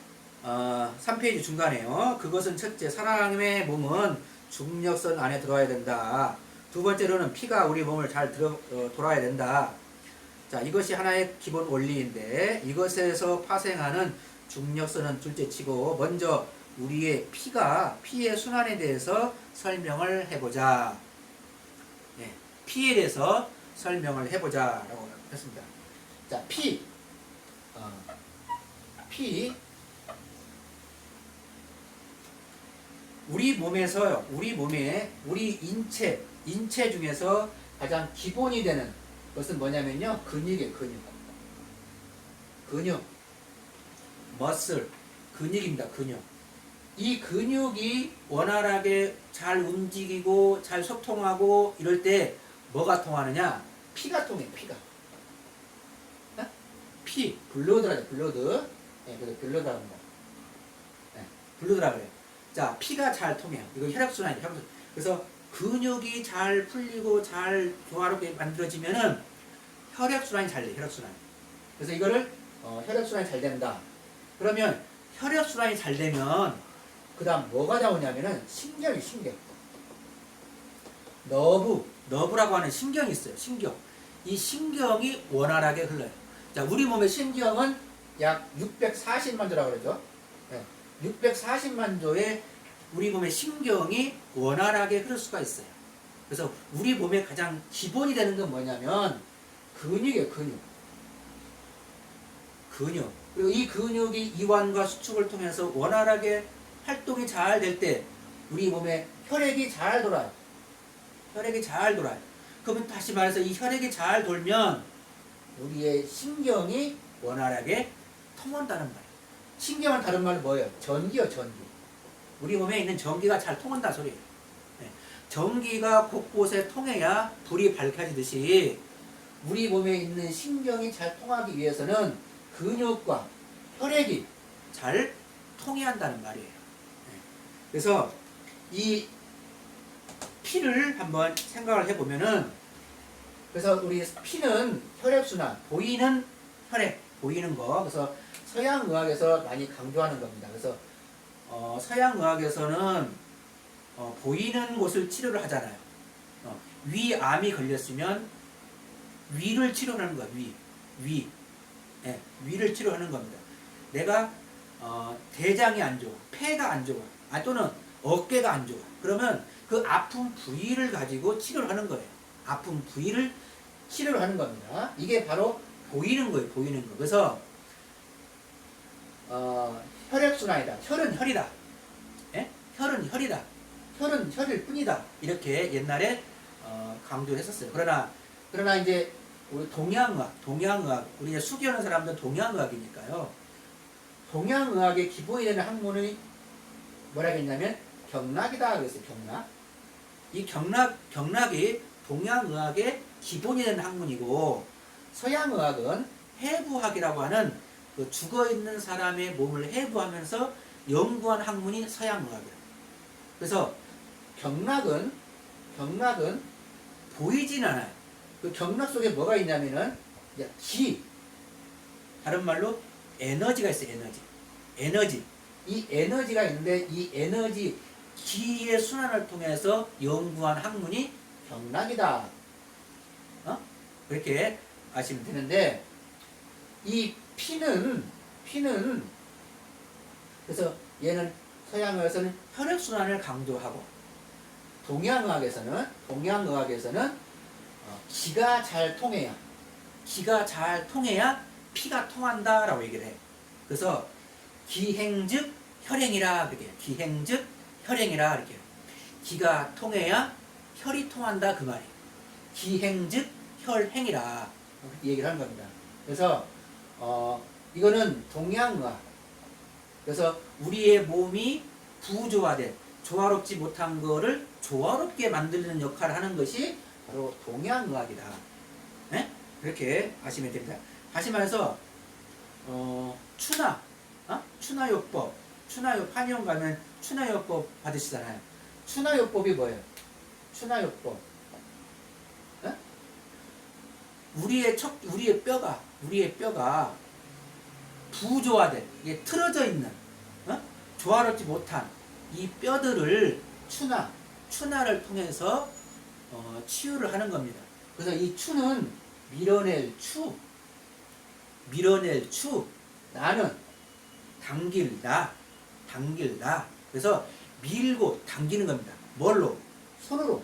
3페이지 중간에요. 그것은 첫째, 사람의 몸은 중력선 안에 들어와야 된다. 두 번째로는 피가 우리 몸을 잘 돌아야 된다. 자, 이것이 하나의 기본 원리인데 이것에서 파생하는 중력선은 둘째치고 먼저 우리의 피의 순환에 대해서 설명을 해보자. 네, 피에 대해서 설명을 해보자라고 했습니다. 자, 피. 우리 몸에서요, 우리 인체 중에서 가장 기본이 되는 것은 뭐냐면요, 근육이에요, 근육. 머슬, 근육입니다, 근육. 이 근육이 원활하게 잘 움직이고 잘 소통하고 이럴 때 뭐가 통하느냐? 피가 통해, 피가. 블러드라죠, 블러드. 네, 그래서 블러드라고 합니다. 네, 블러드라고 그래요. 자, 피가 잘 통해요. 이거 혈액순환이에요, 혈액순환. 그래서 근육이 잘 풀리고 잘 조화롭게 만들어지면은 혈액순환이 잘 돼요, 혈액순환. 그래서 이거를 혈액순환이 잘 된다. 그러면 혈액순환이 잘 되면 그 다음 뭐가 나오냐면은 신경. 너브라고 하는 신경이 있어요. 이 신경이 원활하게 흘러요. 자, 우리 몸의 신경은 약 640만 조라고 그러죠. 네, 640만 조의 우리 몸의 신경이 원활하게 흐를 수가 있어요. 그래서 우리 몸의 가장 기본이 되는 건 뭐냐면 근육이에요, 근육. 그리고 이 근육이 이완과 수축을 통해서 원활하게 활동이 잘 될 때 우리 몸에 혈액이 잘 돌아요. 그러면 다시 말해서 이 혈액이 잘 돌면 우리의 신경이 원활하게 통한다는 말이에요. 신경은 다른 말로 뭐예요? 전기요, 전기. 우리 몸에 있는 전기가 잘 통한다는 소리예요. 네. 전기가 곳곳에 통해야 불이 밝혀지듯이 우리 몸에 있는 신경이 잘 통하기 위해서는 근육과 혈액이 잘 통해야 한다는 말이에요. 네. 그래서 이 피를 한번 생각을 해보면은, 그래서 우리 피는 혈액순환, 보이는 혈액, 보이는 거. 그래서 서양의학에서 많이 강조하는 겁니다. 그래서 서양의학에서는 보이는 곳을 치료를 하잖아요. 위암이 걸렸으면 위를 치료하는 거야. 네, 위를 치료하는 겁니다. 내가 대장이 안 좋아, 폐가 안 좋아, 또는 어깨가 안 좋아. 그러면 그 아픈 부위를 가지고 치료를 하는 거예요. 아픈 부위를 치료를 하는 겁니다. 이게 바로 보이는 거예요. 보이는 거. 그래서 혈액순환이다. 혈은 혈이다. 예? 혈은 혈이다. 혈은 혈일 뿐이다. 이렇게 옛날에 강조를 했었어요. 그러나 이제 우리 동양의학, 우리 이제 수기하는 사람들은 동양의학이니까요. 동양의학의 기본이 되는 학문이 뭐라 했냐면 경락이다 그랬어요. 이 경락이 동양의학의 기본이 되는 학문이고, 서양의학은 해부학이라고 하는 그 죽어있는 사람의 몸을 해부하면서 연구한 학문이 서양의학이에요. 그래서 경락은 보이진 않아요. 그 경락 속에 뭐가 있냐면은 다른 말로 에너지가 있어요. 에너지. 이 에너지가 있는데 이 에너지 기의 순환을 통해서 연구한 학문이 경락이다. 그렇게 아시면 되는데, 이 피는 그래서 얘는 서양의학에서는 혈액순환을 강조하고, 동양의학에서는 기가 잘 통해야 피가 통한다라고 얘기를 해. 그래서 기행즉 혈행이라 그렇게 해요. 기행즉 혈행이라 이렇게 해요. 기가 통해야 혈이 통한다 그 말이에요. 기행즉 혈행이라 이 얘기를 하는 겁니다. 그래서 이거는 동양의학. 그래서 우리의 몸이 부조화된, 조화롭지 못한 거를 조화롭게 만드는 역할을 하는 것이 바로 동양의학이다. 네? 그렇게 아시면 됩니다. 다시 말해서 추나요법, 한의원 가면 추나요법 받으시잖아요. 추나요법이 뭐예요? 추나요법. 네? 우리의 뼈가 부조화된, 이게 틀어져 있는, 조화롭지 못한 이 뼈들을 추나를 통해서 치유를 하는 겁니다. 그래서 이 추는 밀어낼 추, 나는 당길다. 그래서 밀고 당기는 겁니다. 뭘로? 손으로.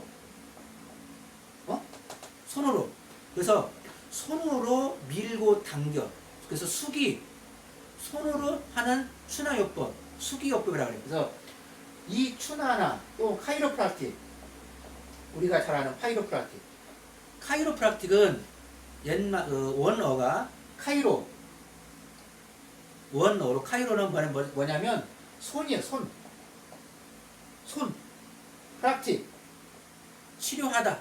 손으로. 그래서 손으로 밀고 당겨. 그래서 손으로 하는 추나요법, 수기요법이라고 해요. 그래서 이 추나나 또 카이로프락틱, 우리가 잘 아는 카이로프락틱은 옛날 원어가 원어로 카이로는 뭐냐면 손이에요. 손. 프락틱, 치료하다.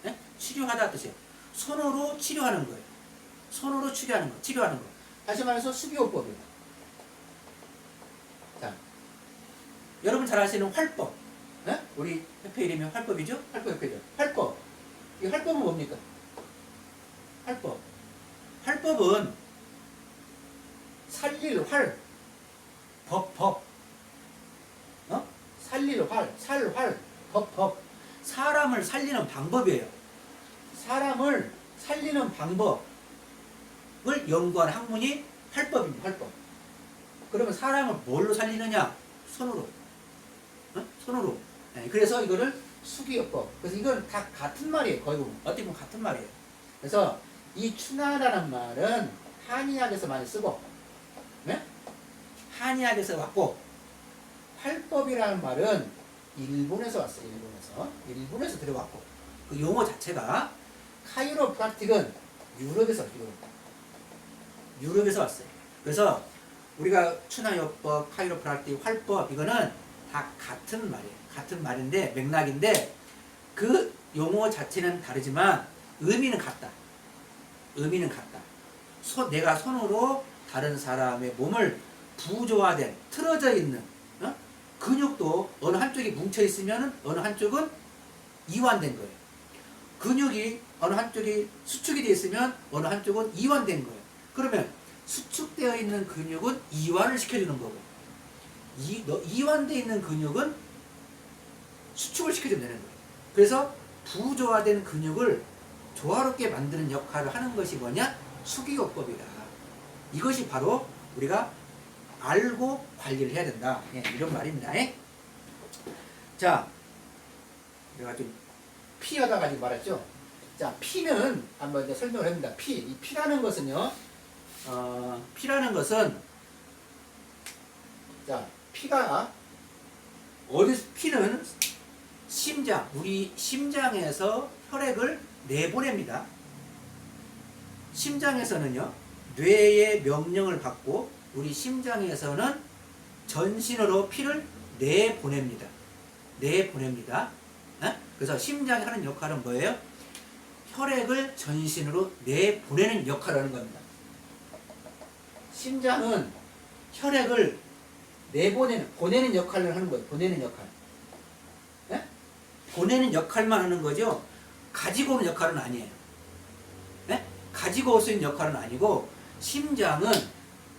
네? 치료하다 뜻이에요. 손으로 치료하는 거예요. 손으로 치료하는 거. 다시 말해서 수기요법이에요. 자, 여러분 잘 아시는 활법. 네? 우리 협회 이름이 활법이죠? 활법. 이 활법은 뭡니까? 활법은 살릴 활, 법. 살릴 활, 법. 사람을 살리는 방법이에요. 사람을 살리는 방법을 연구한 학문이 활법입니다. 활법. 그러면 사람을 뭘로 살리느냐? 손으로. 손으로. 네, 그래서 이거를 수기요법. 그래서 이건 다 같은 말이에요. 거의 보면. 어떻게 보면 같은 말이에요. 그래서 이 추나라는 말은 한의학에서 많이 쓰고, 네? 한의학에서 왔고, 활법이라는 말은 일본에서 왔어요. 일본에서 들어왔고, 그 용어 자체가 카이로프락틱은 유럽에서 왔어요. 그래서 우리가 추나요법, 카이로프락틱, 활법 이거는 다 같은 말이에요. 같은 말인데 맥락인데 그 용어 자체는 다르지만 의미는 같다. 내가 손으로 다른 사람의 몸을 부조화된, 틀어져 있는 근육도 어느 한쪽이 뭉쳐 있으면 어느 한쪽은 이완된 거예요. 근육이 어느 한쪽이 수축이 되어 있으면 어느 한쪽은 이완된 거예요. 그러면 수축되어 있는 근육은 이완을 시켜주는 거고, 이완되어 있는 근육은 수축을 시켜주면 되는 거예요. 그래서 부조화된 근육을 조화롭게 만드는 역할을 하는 것이 뭐냐? 수기요법이다. 이것이 바로 우리가 알고 관리를 해야 된다. 이런 말입니다. 자, 내가 좀 피하다가 지금 말했죠. 자, 피는 한번 이제 설명을 합니다. 이 피라는 것은요, 자, 피는 우리 심장에서 혈액을 내보냅니다. 심장에서는요, 뇌의 명령을 받고 우리 심장에서는 전신으로 피를 내보냅니다. 그래서 심장이 하는 역할은 뭐예요? 혈액을 전신으로 내보내는 역할을 하는 겁니다. 심장은 혈액을 보내는 역할을 하는 거예요. 보내는 역할만 하는 거죠. 가지고 오는 역할은 아니에요. 가지고 올 수 있는 역할은 아니고, 심장은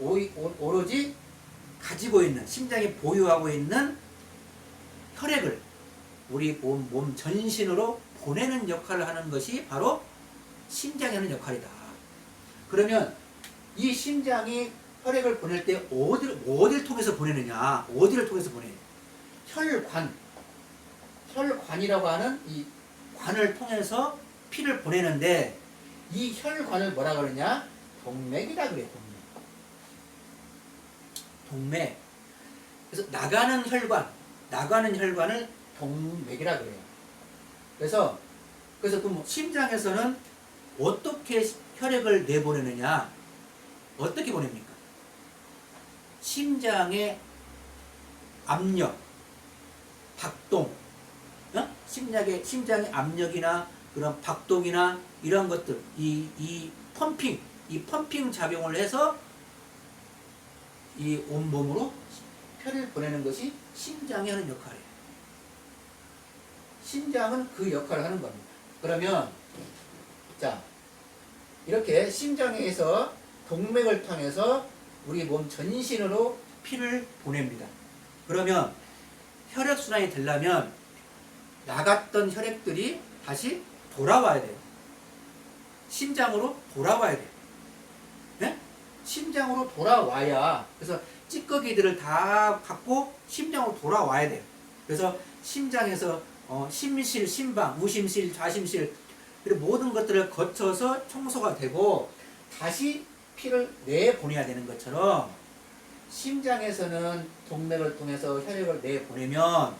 오로지 가지고 있는, 심장이 보유하고 있는 혈액을 우리 몸 전신으로 보내는 역할을 하는 것이 바로 심장이 하는 역할이다. 그러면 이 심장이 혈액을 보낼 때 어디를 통해서 보내느냐? 어디를 통해서 보내? 혈관이라고 하는 이 관을 통해서 피를 보내는데 이 혈관을 뭐라 그러냐? 동맥이라 그래. 동맥. 그래서 나가는 혈관을 동맥이라 그래요. 그래서 그럼 심장에서는 어떻게 혈액을 내보내느냐? 어떻게 보냅니까? 심장의 압력, 박동, 심장의 압력이나 그런 박동이나 이런 것들, 이 펌핑 작용을 해서 이 온몸으로 혈을 보내는 것이 심장이 하는 역할이에요. 심장은 그 역할을 하는 겁니다. 그러면 자, 이렇게 심장에서 동맥을 통해서 우리 몸 전신으로 피를 보냅니다. 그러면 혈액순환이 되려면 나갔던 혈액들이 다시 돌아와야 돼요. 심장으로 돌아와야 돼요. 네? 심장으로 돌아와야, 그래서 찌꺼기들을 다 갖고 심장으로 돌아와야 돼요. 그래서 심장에서 심실, 심방, 우심실, 좌심실 그리고 모든 것들을 거쳐서 청소가 되고 다시 피를 내보내야 되는 것처럼 심장에서는 동맥을 통해서 혈액을 내보내면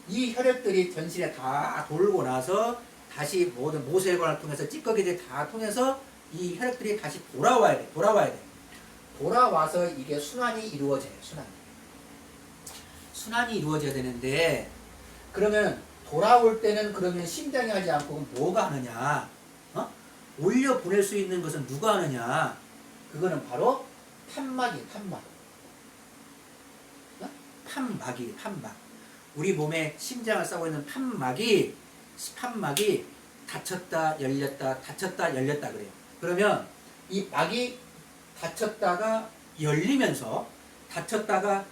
이 혈액들이 전신에 다 돌고 나서 다시 모든 모세혈관을 통해서 찌꺼기들이 다 통해서 이 혈액들이 다시 돌아와야 돼. 돌아와서 이게 순환이 이루어져요. 순환이 이루어져야 되는데, 그러면 돌아올 때는 그러면 심장이 하지 않고 뭐가 하느냐? 올려 보낼 수 있는 것은 누가 하느냐? 그거는 바로 판막이. 판막. 우리 몸에 심장을 싸고 있는 판막이 닫혔다 열렸다 그래요. 그러면 이 막이 닫혔다가 열리면서 닫혔다가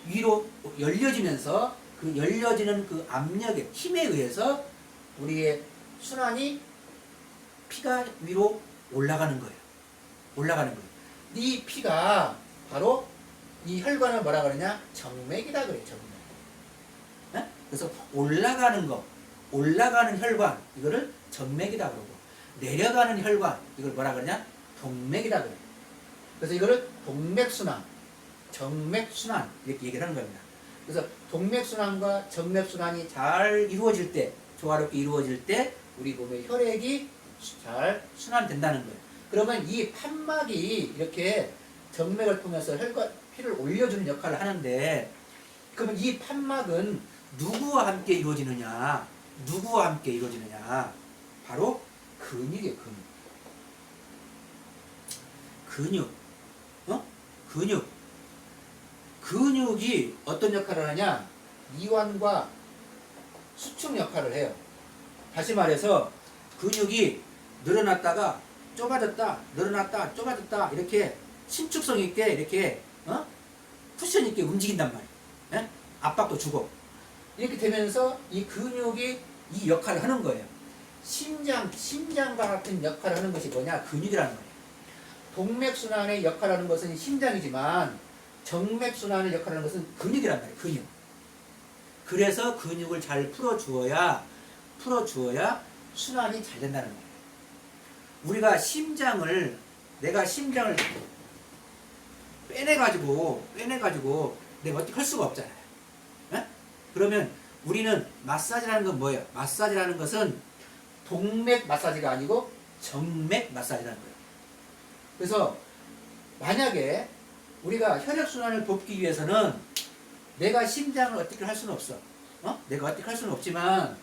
위로 열려지면서 그 열려지는 그 압력의 힘에 의해서 우리의 순환이 피가 위로 올라가는 거예요. 이 피가 바로 이 혈관을 뭐라 그러냐? 정맥이라 그래요. 정맥. 네? 그래서 올라가는 혈관 이거를 정맥이라 그러고 내려가는 혈관 이걸 뭐라 그러냐? 동맥이라 그래요. 그래서 이거를 동맥순환, 정맥순환 이렇게 얘기를 하는 겁니다. 그래서 동맥순환과 정맥순환이 잘 이루어질 때, 조화롭게 이루어질 때 우리 몸의 혈액이 잘 순환된다는 거예요. 그러면 이 판막이 이렇게 정맥을 통해서 피를 올려주는 역할을 하는데, 그러면 이 판막은 누구와 함께 이루어지느냐? 바로 근육이에요. 근육이 어떤 역할을 하냐? 이완과 수축 역할을 해요. 다시 말해서 근육이 늘어났다가 좁아졌다, 늘어났다, 좁아졌다 이렇게 신축성 있게 이렇게 쿠션 있게 움직인단 말이에요. 예? 압박도 주고 이렇게 되면서 이 근육이 이 역할을 하는 거예요. 심장과 같은 역할을 하는 것이 뭐냐? 근육이라는 거예요. 동맥순환의 역할을 하는 것은 심장이지만 정맥순환의 역할을 하는 것은 근육이란 말이에요. 근육. 그래서 근육을 잘 풀어주어야 순환이 잘 된다는 거예요. 우리가 내가 심장을 빼내가지고 내가 어떻게 할 수가 없잖아요. 네? 그러면 우리는 마사지라는 건 뭐예요? 마사지라는 것은 동맥 마사지가 아니고 정맥 마사지라는 거예요. 그래서 만약에 우리가 혈액순환을 돕기 위해서는 내가 심장을 어떻게 할 수는 없어. 내가 어떻게 할 수는 없지만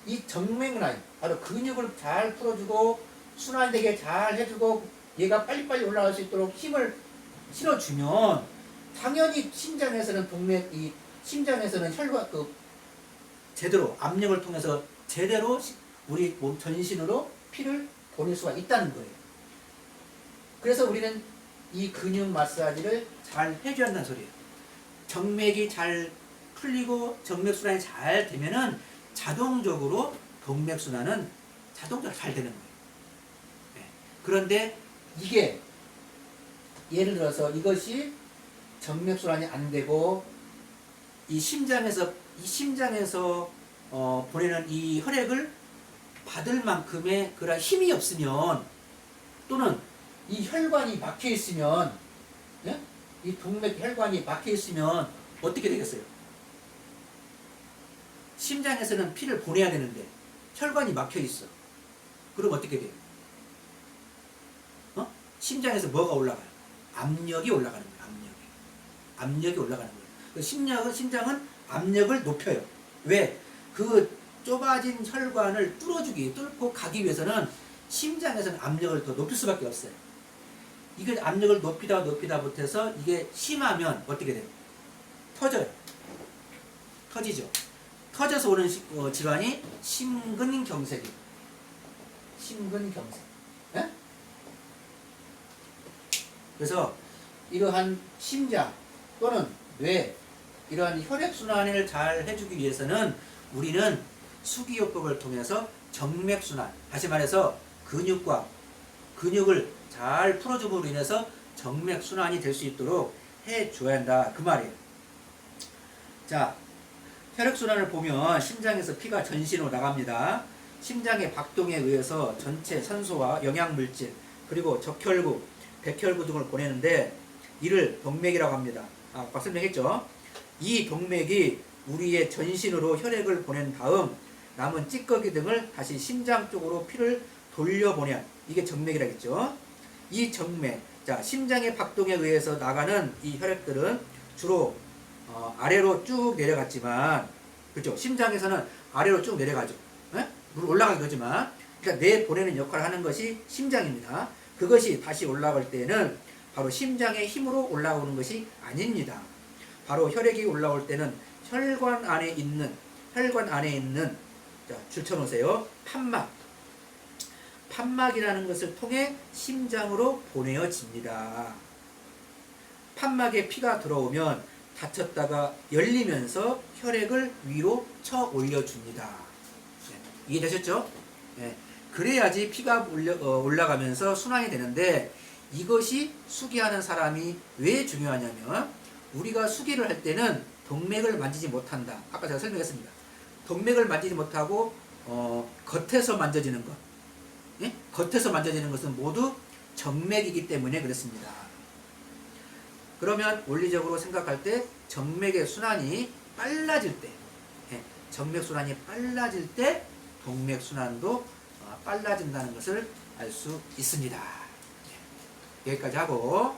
이 정맥 라인, 바로 근육을 잘 풀어주고 순환되게 잘 해주고 얘가 빨리빨리 올라갈 수 있도록 힘을 실어주면 당연히 심장에서는 심장에서는 제대로 압력을 통해서 제대로 우리 몸 전신으로 피를 보낼 수가 있다는 거예요. 그래서 우리는 이 근육 마사지를 잘 해줘야 한다는 소리예요. 정맥이 잘 풀리고 정맥순환이 잘 되면은 자동적으로 동맥순환은 자동적으로 잘 되는 거예요. 네. 그런데 이게 예를 들어서 이것이 정맥순환이 안 되고 이 심장에서 보내는 이 혈액을 받을 만큼의 그런 힘이 없으면 또는 이 혈관이 막혀 있으면 예? 이 동맥 혈관이 막혀 있으면 어떻게 되겠어요? 심장에서는 피를 보내야 되는데 혈관이 막혀 있어. 그럼 어떻게 돼요? 심장에서 뭐가 올라가요? 압력이 올라가는 거예요. 압력이 올라가는 거예요. 심장은 압력을 높여요. 왜? 그 좁아진 혈관을 뚫고 가기 위해서는 심장에서는 압력을 더 높일 수밖에 없어요. 이게 압력을 높이다 못해서 이게 심하면 어떻게 돼요? 터져요. 터지죠. 터져서 오는 질환이 심근경색이에요. 심근경색. 예? 그래서 이러한 심장 또는 뇌 이러한 혈액순환을 잘 해주기 위해서는 우리는 수기요법을 통해서 정맥순환, 다시 말해서 근육을 잘 풀어줌으로 인해서 정맥순환이 될 수 있도록 해줘야 한다. 그 말이에요. 자, 혈액순환을 보면 심장에서 피가 전신으로 나갑니다. 심장의 박동에 의해서 전체 산소와 영양물질 그리고 적혈구, 백혈구 등을 보내는데 이를 동맥이라고 합니다. 아까 설명했죠. 이 동맥이 우리의 전신으로 혈액을 보낸 다음 남은 찌꺼기 등을 다시 심장 쪽으로 피를 돌려보내야 이게 정맥이라겠죠. 이 정맥, 자 심장의 박동에 의해서 나가는 이 혈액들은 주로 아래로 쭉 내려갔지만, 그렇죠? 심장에서는 아래로 쭉 내려가죠. 물 올라가긴 하지만, 그러니까 뇌 보내는 역할을 하는 것이 심장입니다. 그것이 다시 올라갈 때는 바로 심장의 힘으로 올라오는 것이 아닙니다. 바로 혈액이 올라올 때는 혈관 안에 있는 자, 줄 쳐놓으세요. 판막이라는 것을 통해 심장으로 보내어집니다. 판막에 피가 들어오면 닫혔다가 열리면서 혈액을 위로 쳐 올려줍니다. 이해되셨죠? 네. 그래야지 피가 올라가면서 순환이 되는데, 이것이 수기하는 사람이 왜 중요하냐면 우리가 수기를 할 때는 동맥을 만지지 못한다. 아까 제가 설명했습니다. 동맥을 만지지 못하고 겉에서 만져지는 것, 예? 겉에서 만져지는 것은 모두 정맥이기 때문에 그렇습니다. 그러면 원리적으로 생각할 때 정맥의 순환이 빨라질 때, 정맥 순환이 빨라질 때 동맥 순환도 빨라진다는 것을 알 수 있습니다. 여기까지 하고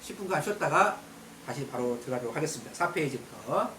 10분간 쉬었다가 다시 바로 들어가도록 하겠습니다. 4페이지부터